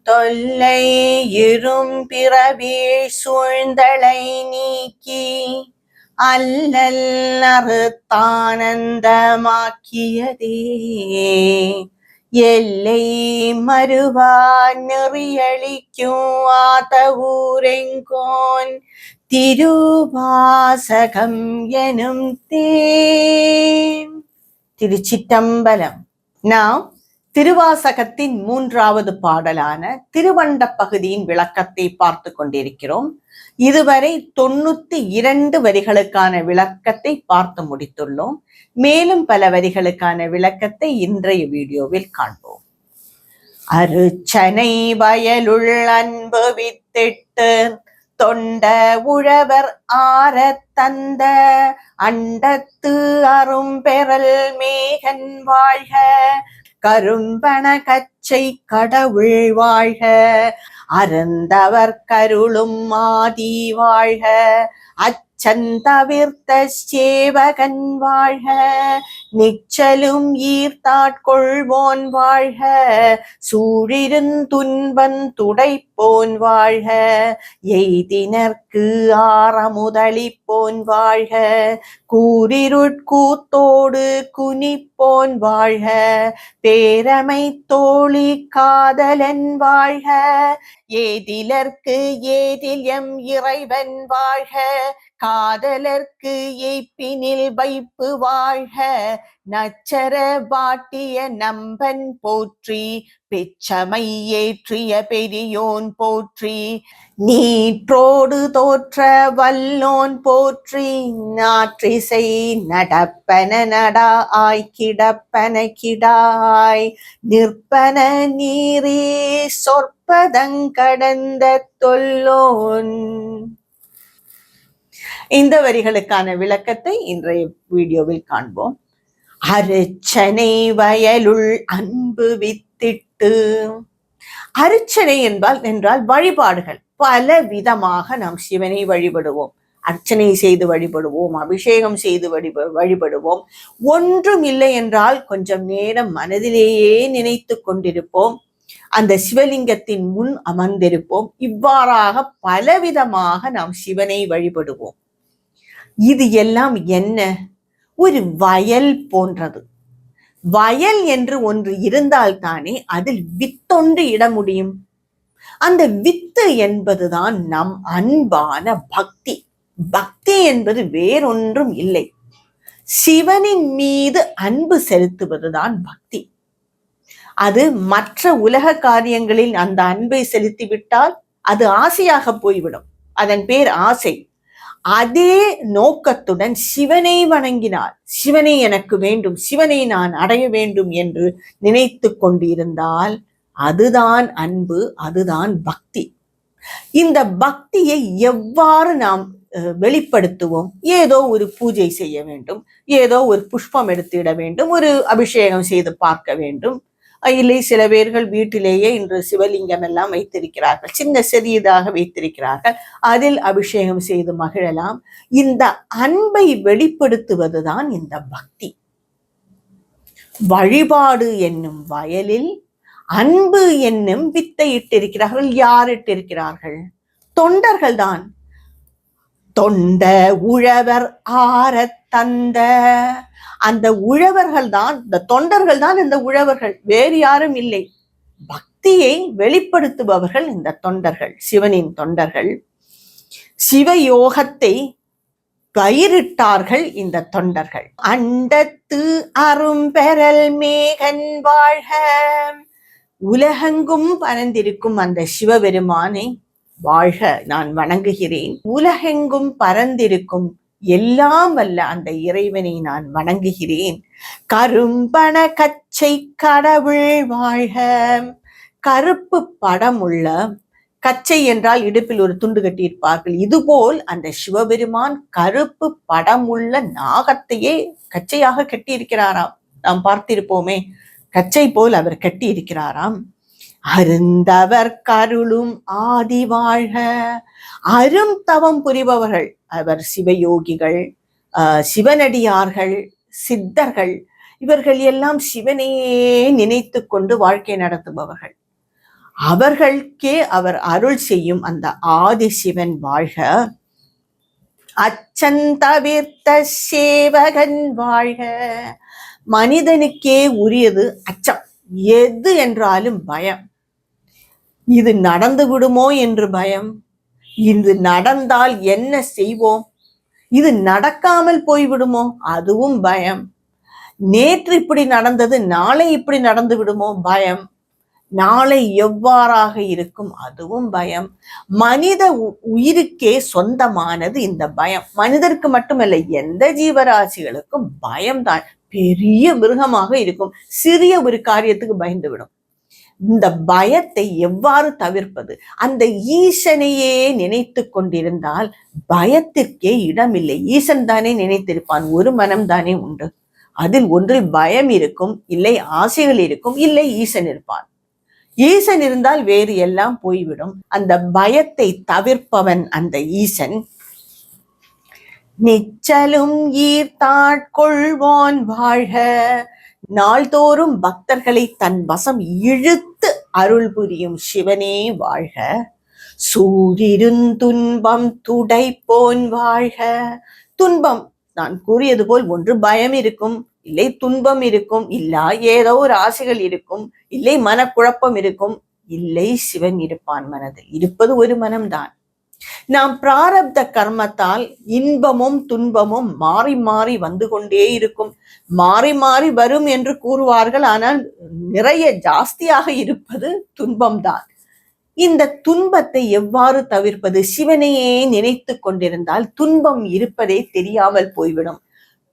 தொல்லை இரும் பிறவி சூழ்ந்தலை நீக்கி அல்லல் அறுத்தானந்தமாக்கியதே எல்லை மறுவா நெறியளிக்கும் ஆதவூரெங்கோன் திருவாசகம் எனும் தேன். திருச்சிற்றம்பலம். நாம் திருவாசகத்தின் 3வது பாடலான திருவண்ட பகுதியின் விளக்கத்தை பார்த்து கொண்டிருக்கிறோம். இதுவரை 92 வரிகளுக்கான விளக்கத்தை பார்த்து முடித்துள்ளோம். மேலும் பல வரிகளுக்கான விளக்கத்தை இன்றைய வீடியோவில் காண்போம். அருச்சனை வயலுள் அன்பு வித்திட்டு தொண்ட உழவர் ஆர தந்த அண்டத்து அரும் பெறல் மேகன் வாழ்க கரும்பன கச்சை கடவுள் வாழ்க அருந்தவர் கருளும் ஆதி வாழ்க அச்சந்தவிர்த்த சேவகன் வாழ்க நிச்சலும் ஈர்த்தாட்கொள்வோன் வாழ்க சூழிருந்துன்பன் துடைப்போன் வாழ்க எய்தினர்க்கு ஆரமுதளிப்போன் வாழ்க கூரிருட்கூத்தோடு குனிப்போன் வாழ்க பேரமை தோழி காதலன் வாழ்க ஏதிலர்க்கு ஏதில் எம் இறைவன் வாழ்க காதலர்க்கு எய்ப்பினில் வைப்பு வாழ்க நச்சர பாட்டிய நம்பன் போற்றி பெச்சமை ஏற்றிய பெரியோன் போற்றி நீற்றோடு தோற்ற வல்லோன் போற்றி நாற்றிசை நடப்பன நடா ஆய் கிடப்பன கிடாய் நிற்பன நீரே சொற்பதங்கடந்த தொல்லோன். இந்த வரிகளுக்கான விளக்கத்தை இன்றைய வீடியோவில் காண்போம். அர்ச்சனை வயலுள் அன்பு வித்திட்டு. அர்ச்சனை என்றால் வழிபாடுகள். பல விதமாக நாம் சிவனை வழிபடுவோம். அர்ச்சனை செய்து வழிபடுவோம், அபிஷேகம் செய்து வழிபடுவோம். ஒன்றும் இல்லை என்றால் கொஞ்சம் நேரம் மனதிலேயே நினைத்து கொண்டிருப்போம். அந்த சிவலிங்கத்தின் முன் அமர்ந்திருப்போம். இவ்வாறாக பலவிதமாக நாம் சிவனை வழிபடுவோம். இது எல்லாம் என்ன? ஒரு வயல் போன்றது. வயல் என்று ஒன்று இருந்தால்தானே அதில் வித்தொன்று இட முடியும். அந்த வித்து என்பதுதான் நம் அன்பான பக்தி. பக்தி என்பது வேறொன்றும் இல்லை, சிவனின் மீது அன்பு செலுத்துவதுதான் பக்தி. அது மற்ற உலக காரியங்களில் அந்த அன்பை செலுத்திவிட்டால் அது ஆசையாக போய்விடும். அதன் பேர் ஆசை. அதே நோக்கத்துடன் சிவனை வணங்கினார், சிவனை எனக்கு வேண்டும், சிவனை நான் அடைய வேண்டும் என்று நினைத்து கொண்டிருந்தால் அதுதான் அன்பு, அதுதான் பக்தி. இந்த பக்தியை எவ்வாறு நாம் வெளிப்படுத்துவோம்? ஏதோ ஒரு பூஜை செய்ய வேண்டும், ஏதோ ஒரு புஷ்பம் எடுத்திட வேண்டும், ஒரு அபிஷேகம் செய்து பார்க்க வேண்டும். இல்லை, சில பேர்கள் வீட்டிலேயே இன்று சிவலிங்கம் எல்லாம் வைத்திருக்கிறார்கள், சின்ன சிறியதாக வைத்திருக்கிறார்கள், அதில் அபிஷேகம் செய்து மகிழலாம். இந்த அன்பை வெளிப்படுத்துவதுதான் இந்த பக்தி. வழிபாடு என்னும் வயலில் அன்பு என்னும் வித்தை இட்டிருக்கிறார்கள். யார் இட்டிருக்கிறார்கள்? தொண்டர்கள் தான். தொண்ட உழவர் ஆர தந்த, அந்த உழவர்கள் தான், இந்த தொண்டர்கள் தான் இந்த உழவர்கள், வேறு யாரும் இல்லை. பக்தியை வெளிப்படுத்துபவர்கள் இந்த தொண்டர்கள், சிவனின் தொண்டர்கள். சிவயோகத்தை பயிரிட்டார்கள் இந்த தொண்டர்கள். அண்டத்து அரும்பெறல் மேகன் வாழ்க. உலகெங்கும் பரந்திருக்கும் அந்த சிவபெருமானை வாழ்க நான் வணங்குகிறேன். உலகெங்கும் பரந்திருக்கும் எல்லாம் வல்ல அந்த இறைவனை நான் வணங்குகிறேன். கரும்பன கச்சை கடவுள் வாழ்க. கருப்பு படம் உள்ள, கச்சை என்றால் இடுப்பில் ஒரு துண்டு கட்டியிருப்பார்கள், இதுபோல் அந்த சிவபெருமான் கருப்பு படம் உள்ள நாகத்தையே கச்சையாக கட்டியிருக்கிறாராம். நாம் பார்த்திருப்போமே, கச்சை போல் அவர் கட்டி இருக்கிறாராம். அருந்தவர் கருளும் ஆதி வாழ்க. அரும் தவம் புரிபவர்கள், அவர் சிவயோகிகள், சிவனடியார்கள், சித்தர்கள், இவர்கள் எல்லாம் சிவனையே நினைத்து கொண்டு வாழ்க்கை நடத்துபவர்கள். அவர்களுக்கே அவர் அருள் செய்யும் அந்த ஆதி சிவன் வாழ்க. அச்சந்தவிர்த்த சேவகன் வாழ்க. மனிதனுக்கே உரியது அச்சம். எது என்றாலும் பயம். இது நடந்து விடுமோ என்று பயம். இது நடந்தால் என்ன செய்வோம், இது நடக்காமல் போய்விடுமோ அதுவும் பயம். நேற்று இப்படி நடந்தது, நாளை இப்படி நடந்து விடுமோ பயம். நாளை எவ்வாறாக இருக்கும் அதுவும் பயம். மனித உயிருக்கே சொந்தமானது இந்த பயம். மனிதருக்கு மட்டுமல்ல, எந்த ஜீவராசிகளுக்கும் பயம்தான். பெரிய மிருகமாக இருக்கும், சிறிய ஒரு காரியத்துக்கு பயந்து விடும். இந்த பயத்தை எவ்வாறு தவிர்ப்பது? அந்த ஈசனையே நினைத்து கொண்டிருந்தால் பயத்திற்கே இடமில்லை. ஈசன் தானே நினைத்திருப்பான், ஒரு மனம் தானே உண்டு. அதில் ஒன்றில் பயம் இருக்கும், இல்லை ஆசைகள் இருக்கும், இல்லை ஈசன் இருப்பான். ஈசன் இருந்தால் வேறு எல்லாம் போய்விடும். அந்த பயத்தை தவிர்ப்பவன் அந்த ஈசன். நிச்சலும் ஈர்த்தாட்கொள்வான் வாழ்க. நாள்தோறும் பக்தர்களை தன் வசம் இழுத்து அருள் புரியும் சிவனே வாழ்க. சூழிருந்துன்பம் துடைப்போன் வாழ்க. துன்பம் நான் கூறியது போல் ஒன்று பயம் இருக்கும், இல்லை துன்பம் இருக்கும், இல்லா ஏதோ ஒரு ஆசைகள் இருக்கும், இல்லை மனக்குழப்பம் இருக்கும், இல்லை சிவன் இருப்பான். மனதில் இருப்பது ஒரு மனம்தான். நாம் பிராரப்த கர்மத்தால் இன்பமும் துன்பமும் மாறி மாறி வந்து கொண்டே இருக்கும். மாறி மாறி வரும் என்று கூறுவார்கள், ஆனால் நிறைய ஜாஸ்தியாக இருப்பது துன்பம்தான். இந்த துன்பத்தை எவ்வாறு தவிர்ப்பது? சிவனையே நினைத்து கொண்டிருந்தால் துன்பம் இருப்பதே தெரியாமல் போய்விடும்.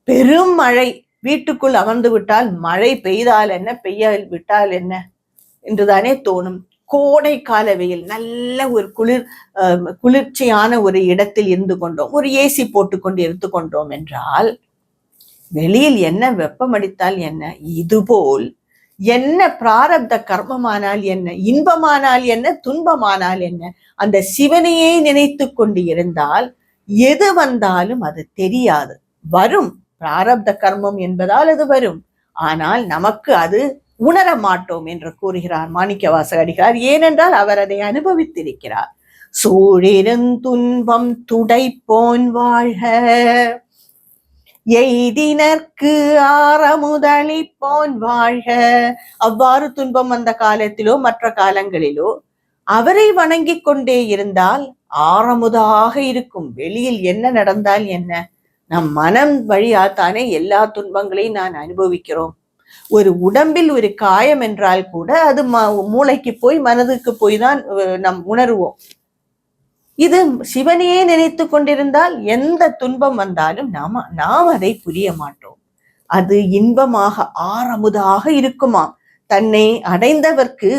பெரும் மழை வீட்டுக்குள் அமர்ந்து விட்டால் மழை பெய்தால் என்ன, பெய்ய விட்டால் என்ன என்றுதானே தோணும். கோடை கால வெயில், நல்ல ஒரு குளிர்ச்சியான ஒரு இடத்தில் இருந்து கொண்டோம், ஒரு ஏசி போட்டுக்கொண்டு இருந்து கொண்டோம் என்றால் வெளியில் என்ன வெப்பம் அடித்தால் என்ன, இதுபோல் என்ன பிராரப்த கர்மமானால் என்ன, இன்பமானால் என்ன, துன்பமானால் என்ன, அந்த சிவனையே நினைத்து கொண்டு இருந்தால் எது வந்தாலும் அது தெரியாது. வரும், பிராரப்த கர்மம் என்பதால் அது வரும், ஆனால் நமக்கு அது உணர மாட்டோம் என்று கூறுகிறார் மாணிக்கவாசகடிகளார். ஏனென்றால் அவர் அதை அனுபவித்திருக்கிறார். சூழிருந்துன்பம் துடைப்போன் வாழ்க. எய்தினர்க்கு ஆரமுதளிப்போன் வாழ்க. அவ்வாறு துன்பம் வந்த காலத்திலோ மற்ற காலங்களிலோ அவரை வணங்கி கொண்டே இருந்தால் ஆரமுதாக இருக்கும். வெளியில் என்ன நடந்தால் என்ன, நம் மனம் வழியாத்தானே எல்லா துன்பங்களையும் நான் அனுபவிக்கிறோம். ஒரு உடம்பில் ஒரு காயம் என்றால் கூட அது மூளைக்கு போய் மனதுக்கு போய் தான் நம் உணர்வோம். இது சிவனையே நினைத்து கொண்டிருந்தால் எந்த துன்பம் வந்தாலும் நாம் அதை புரிய மாட்டோம். அது இன்பமாக ஆரமுதாக இருக்குமாம். தன்னை அடைந்தவர்க்கு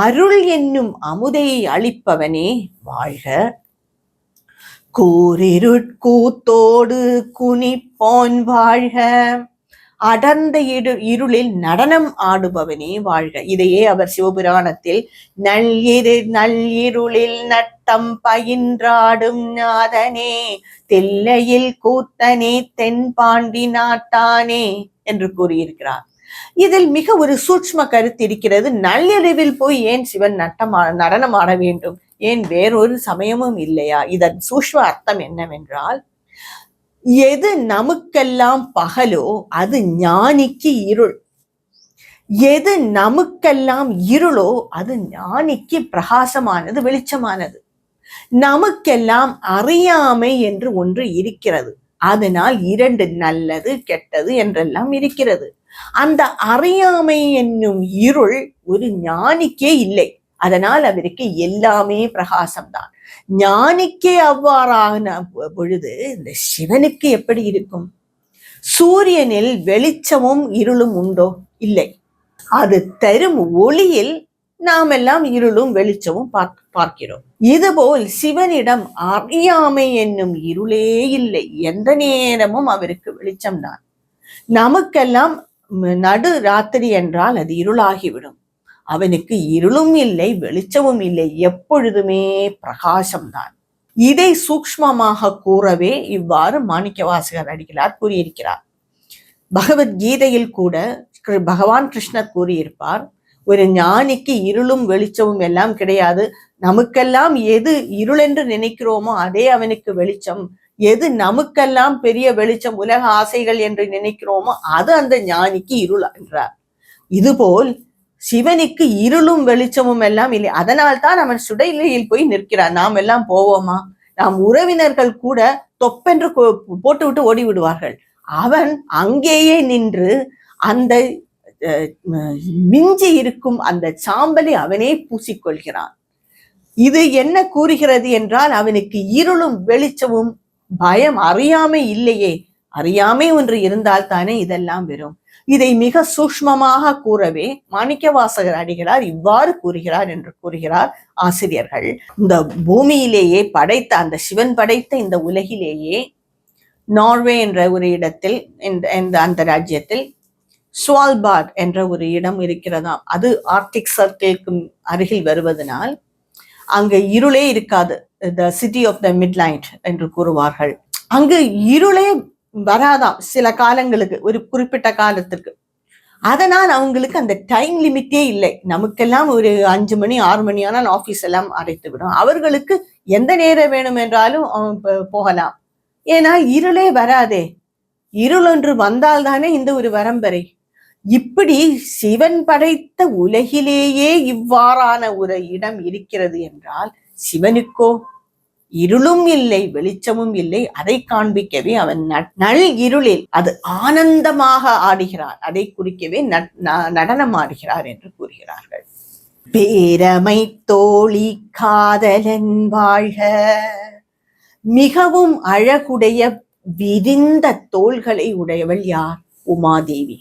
அருள் என்னும் அமுதை அளிப்பவனே வாழ்க. கூரிருட்கூத்தோடு குனிப்போன் வாழ்க. அடர்ந்த இருளில் நடனம் ஆடுபவனே வாழ்க. இதையே அவர் சிவபுராணத்தில் நல்லிருளில் நட்டம் பயின்றாடும் நாதனே, தில்லையில் கூத்தனே, தென்பாண்டி நாட்டானே என்று கூறியிருக்கிறார். இதில் மிக ஒரு சூட்ச்ம கருத்து இருக்கிறது. நள்ளிரவில் போய் ஏன் சிவன் நடனம் ஆட வேண்டும்? ஏன் வேறொரு சமயமும் இல்லையா? இதன் சூட்ச்ம அர்த்தம் என்னவென்றால், எது நமக்கெல்லாம் பகலோ அது ஞானிக்கு இருள். எது நமக்கெல்லாம் இருளோ அது ஞானிக்கு பிரகாசமானது, வெளிச்சமானது. நமக்கெல்லாம் அறியாமை என்று ஒன்று இருக்கிறது. அதனால் இரண்டு நல்லது கெட்டது என்றெல்லாம் இருக்கிறது. அந்த அறியாமை என்னும் இருள் ஒரு ஞானிக்கே இல்லை. அதனால் அவருக்கு எல்லாமே பிரகாசம்தான். ஞானிக்கே அவ்வாறான பொழுது இந்த சிவனுக்கு எப்படி இருக்கும்? சூரியனில் வெளிச்சமும் இருளும் உண்டோ? இல்லை. அது தரும் ஒளியில் நாம் எல்லாம் இருளும் வெளிச்சமும் பார்க்கிறோம். இதுபோல் சிவனிடம் அறியாமை என்னும் இருளே இல்லை. எந்த நேரமும் அவருக்கு வெளிச்சம்தான். நமக்கெல்லாம் நடு ராத்திரி என்றால் அது இருளாகிவிடும். அவனுக்கு இருளும் இல்லை, வெளிச்சமும் இல்லை, எப்பொழுதுமே பிரகாசம்தான். இதை சூக்ஷ்மமாக கூறவே இவ்வாறு மாணிக்கவாசகர் அடிகளார் கூறியிருக்கிறார். பகவத்கீதையில் கூட பகவான் கிருஷ்ணர் கூறியிருப்பார், ஒரு ஞானிக்கு இருளும் வெளிச்சமும் எல்லாம் கிடையாது. நமக்கெல்லாம் எது இருள் என்று நினைக்கிறோமோ அதே அவனுக்கு வெளிச்சம். எது நமக்கெல்லாம் பெரிய வெளிச்சம், உலக ஆசைகள் என்று நினைக்கிறோமோ அது அந்த ஞானிக்கு இருள் என்றார். இதுபோல் சிவனுக்கு இருளும் வெளிச்சமும் எல்லாம் இல்லை. அதனால்தான் அவன் சுடலையில் போய் நிற்கிறான். நாம் எல்லாம் போவோமா? நாம் உறவினர்கள் கூட தொப்பென்று போட்டு விட்டு ஓடி விடுவார்கள். அவன் அங்கேயே நின்று அந்த மிஞ்சி இருக்கும் அந்த சாம்பலை அவனே பூசிக்கொள்கிறான். இது என்ன கூறுகிறது என்றால், அவனுக்கு இருளும் வெளிச்சமும் பயம் அறியாமை இல்லையே. அறியாமை ஒன்று இருந்தால் தானே இதெல்லாம் வரும். இதை மிக சூக்ஷ்மமாக கூறவே மாணிக்கவாசகர் அடிகளார் இவ்வாறு கூறுகிறார் என்று கூறுகிறார் ஆசிரியர்கள். இந்த பூமியிலேயே படைத்த அந்த சிவன் படைத்த இந்த உலகிலேயே நார்வே என்ற ஒரு இடத்தில், அந்த ராஜ்யத்தில் ஸ்வால்பார்ட் என்ற ஒரு இடம் இருக்கிறதாம். அது ஆர்க்டிக் சர்க்கிளுக்கு அருகில் வருவதனால் அங்கு இருளே இருக்காது. த சிட்டி ஆஃப் த மிட்லைட் என்று கூறுவார்கள். அங்கு இருளே வராதாம் சில காலங்களுக்கு, ஒரு குறிப்பிட்ட காலத்திற்கு. அதனால் அவங்களுக்கு அந்த டைம் லிமிட்டே இல்லை. நமக்கெல்லாம் ஒரு 5 மணி 6 மணி ஆனால் ஆபீஸ் எல்லாம் அடைத்து விடும். அவர்களுக்கு எந்த நேரம் வேணும் என்றாலும் போகலாம். ஏனால் இருளே வராதே. இருள் ஒன்று வந்தால்தானே இந்த ஒரு வரம்பரை. இப்படி சிவன் படைத்த உலகிலேயே இவ்வாறான ஒரு இடம் இருக்கிறது என்றால், சிவனுக்கோ இருளும் இல்லை வெளிச்சமும் இல்லை. அதை காண்பிக்கவே அவன் நல் இருளில் அது ஆனந்தமாக ஆடுகிறார். அதை குறிக்கவே நடனம் ஆடுகிறார் என்று கூறுகிறார்கள். பேரமை தோழி காதலன் வாழ்க. மிகவும் அழகுடைய விரிந்த தோள்களை உடையவள் யார்? உமாதேவி.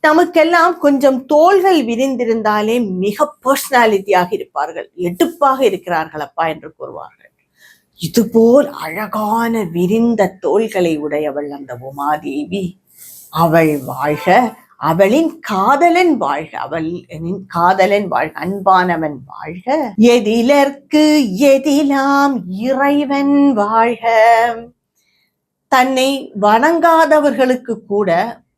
நமக்கெல்லாம் கொஞ்சம் தோள்கள் விரிந்திருந்தாலே மிக பர்சனாலிட்டியாக இருப்பார்கள், எடுப்பாக இருக்கிறார்கள் அப்பா என்று கூறுவார்கள். இதுபோல் அழகான விரிந்த தோள்களை உடையவள் அந்த உமாதேவி. அவள் வாழ்க, அவளின் காதலன் வாழ்க, அவளின் காதலன் வாழ்க, அன்பானவன் வாழ்க. எதிலற்கு எதிலாம் இறைவன் வாழ்க. தன்னை வணங்காதவர்களுக்கு கூட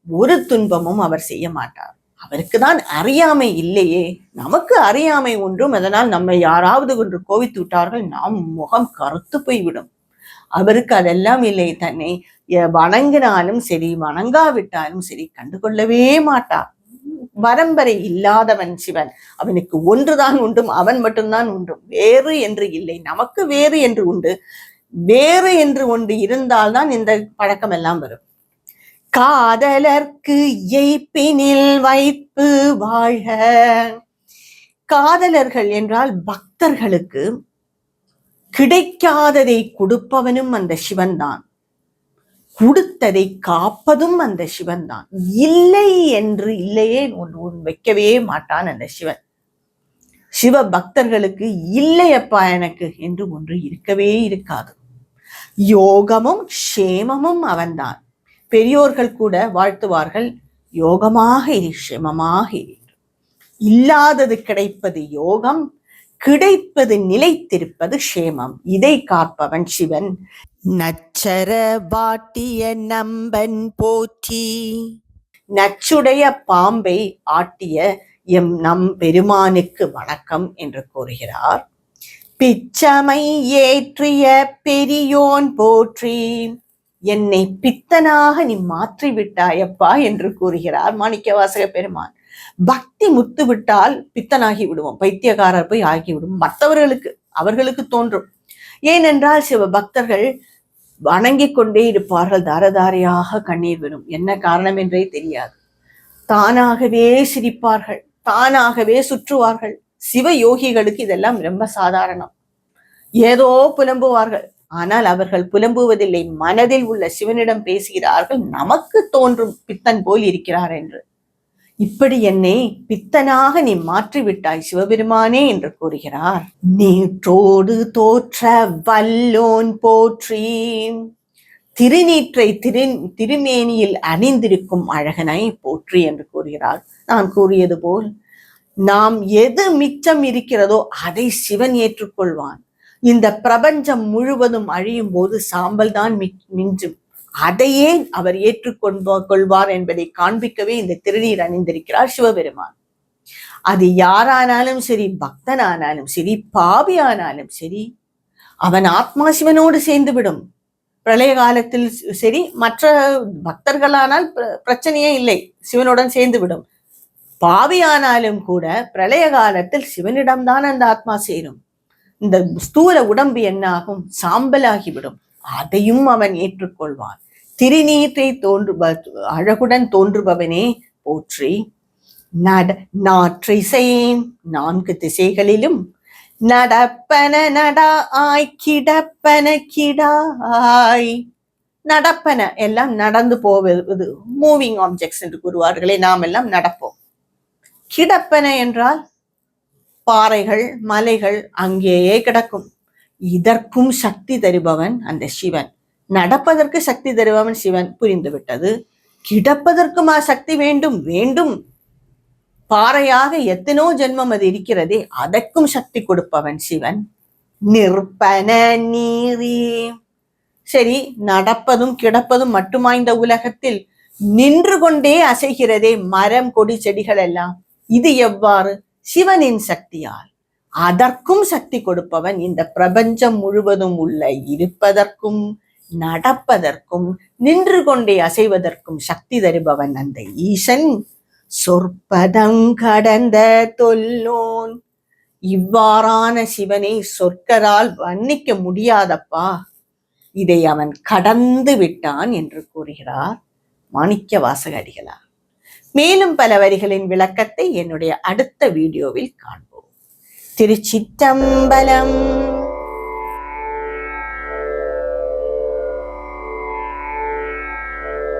ஒரு துன்பமும் அவர் செய்ய மாட்டார். அவருக்கு தான் அறியாமை இல்லையே. நமக்கு அறியாமை ஒன்றும். அதனால் நம்மை யாராவது ஒன்று கோவித்து விட்டார்கள், நாம் முகம் கருத்து போய்விடும். அவருக்கு அதெல்லாம் இல்லை. தன்னை வணங்கினாலும் சரி வணங்காவிட்டாலும் சரி கண்டுகொள்ளவே மாட்டார். வரம்பரை இல்லாதவன் சிவன். அவனுக்கு ஒன்றுதான் உண்டும், அவன் மட்டும்தான் உண்டும், வேறு என்று இல்லை. நமக்கு வேறு என்று உண்டு. வேறு என்று ஒன்று இருந்தால்தான் இந்த பழக்கம் எல்லாம் வரும். காதலர்க்கு எய்ப்பினில் வைப்பு வாழ்க. காதலர்கள் என்றால் பக்தர்களுக்கு கிடைக்காததை கொடுப்பவனும் அந்த சிவன் தான், கொடுத்ததை காப்பதும் அந்த சிவன் தான். இல்லை என்று இல்லையே ஒன்று வைக்கவே மாட்டான் அந்த சிவன். சிவ பக்தர்களுக்கு இல்லையப்பா எனக்கு என்று ஒன்று இருக்கவே இருக்காது. யோகமும் க்ஷேமமும் அவன்தான். பெரியோர்கள் கூட வாழ்த்துவார்கள், யோகமாக இரு, க்ஷேமமாக இரு. இல்லாதது கிடைப்பது யோகம், கிடைப்பது நிலைத்திருப்பது க்ஷேமம். இதை காப்பவன் சிவன். நச்சர பாட்டிய நம்பன் போற்றி. நச்சுடைய பாம்பை ஆட்டிய நம் பெருமானுக்கு வணக்கம் என்று கூறுகிறார். பிச்சமை ஏற்றிய பெரியோன் போற்றி. என்னை பித்தனாக நீ மாற்றி விட்டாயப்பா என்று கூறுகிறார் மாணிக்கவாசக பெருமான். பக்தி முத்து விட்டால் பித்தனாகி விடுவோம், பைத்தியக்காரர் போய் ஆகிவிடும். மற்றவர்களுக்கு அவர்களுக்கு தோன்றும். ஏனென்றால் சிவ பக்தர்கள் வணங்கிக் கொண்டே இருப்பார்கள். தாரதாரையாக கண்ணீர் வரும். என்ன காரணம் என்றே தெரியாது. தானாகவே சிரிப்பார்கள், தானாகவே சுற்றுவார்கள். சிவ யோகிகளுக்கு இதெல்லாம் ரொம்ப சாதாரணம். ஏதோ புலம்புவார்கள். ஆனால் அவர்கள் புலம்புவதில்லை, மனதில் உள்ள சிவனிடம் பேசுகிறார்கள். நமக்கு தோன்றும் பித்தன் போல் இருக்கிறார் என்று. இப்படி என்னை பித்தனாக நீ மாற்றிவிட்டாய் சிவபெருமானே என்று கூறுகிறார். நீற்றோடு தோற்ற வல்லோன் போற்றி. திருநீற்றை திருமேனியில் அணிந்திருக்கும் அழகனை போற்றி என்று கூறுகிறார். நான் கூறியது போல் நாம் எது மிச்சம் இருக்கிறதோ அதை சிவன் ஏற்றுக்கொள்வான். இந்த பிரபஞ்சம் முழுவதும் அழியும் போது சாம்பல் தான் மிஞ்சும். அதையே அவர் கொள்வார் என்பதை காண்பிக்கவே இந்த திருநீர் அணிந்திருக்கிறார் சிவபெருமான். அது யாரானாலும் சரி, பக்தனானாலும் சரி, பாவியானாலும் சரி, அவன் ஆத்மா சிவனோடு சேர்ந்து விடும். பிரளய காலத்தில் சரி, மற்ற பக்தர்களானால் பிரச்சனையே இல்லை, சிவனுடன் சேர்ந்து விடும். பாவியானாலும் கூட பிரளய காலத்தில் சிவனிடம்தான் அந்த ஆத்மா சேரும். இந்த ஸ்தூல உடம்பு என்னாகும்? சாம்பலாகிவிடும். அதையும் அவன் ஏற்றுக்கொள்வான். திருநீற்றை அழகுடன் தோன்றுபவனே போற்றி. நாற்றிசையேன் 4 திசைகளிலும் நடப்பன நடா ஆய் கிடப்பன கிடாய். நடப்பன எல்லாம் நடந்து போவது, மூவிங் ஆப்ஜெக்ட்ஸ் என்று கூறுவார்களே, நாம் எல்லாம் நடப்போம். கிடப்பன என்றால் பாறைகள், மலைகள் அங்கேயே கிடக்கும். இதற்கும் சக்தி தருபவன் அந்த சிவன். நடப்பதற்கு சக்தி தருபவன் சிவன், புரிந்துவிட்டது. கிடப்பதற்குமா சக்தி வேண்டும்? வேண்டும். பாறையாக எத்தனோ ஜென்மம் அது இருக்கிறதே, அதற்கும் சக்தி கொடுப்பவன் சிவன். நிற்பன நீரே. சரி, நடப்பதும் கிடப்பதும் மட்டுமா இந்த உலகத்தில்? நின்று கொண்டே அசைகிறதே மரம், கொடி, செடிகள் எல்லாம். இது எவ்வாறு? சிவனின் சக்தியால். அதற்கும் சக்தி கொடுப்பவன். இந்த பிரபஞ்சம் முழுவதும் உள்ள இருப்பதற்கும் நடப்பதற்கும் நின்று கொண்டே அசைவதற்கும் சக்தி தருபவன் அந்த ஈசன். சொற்பதங்கடந்த தொல்லோன். இவ்வாறான சிவனை சொற்களால் வர்ணிக்க முடியாதப்பா, இதை அவன் கடந்து விட்டான் என்று கூறுகிறார் மாணிக்க வாசக அடிகளார். மேலும் பல வரிகளின் விளக்கத்தை என்னுடைய அடுத்த வீடியோவில் காண்போம். திருச்சிற்றம்பலம்.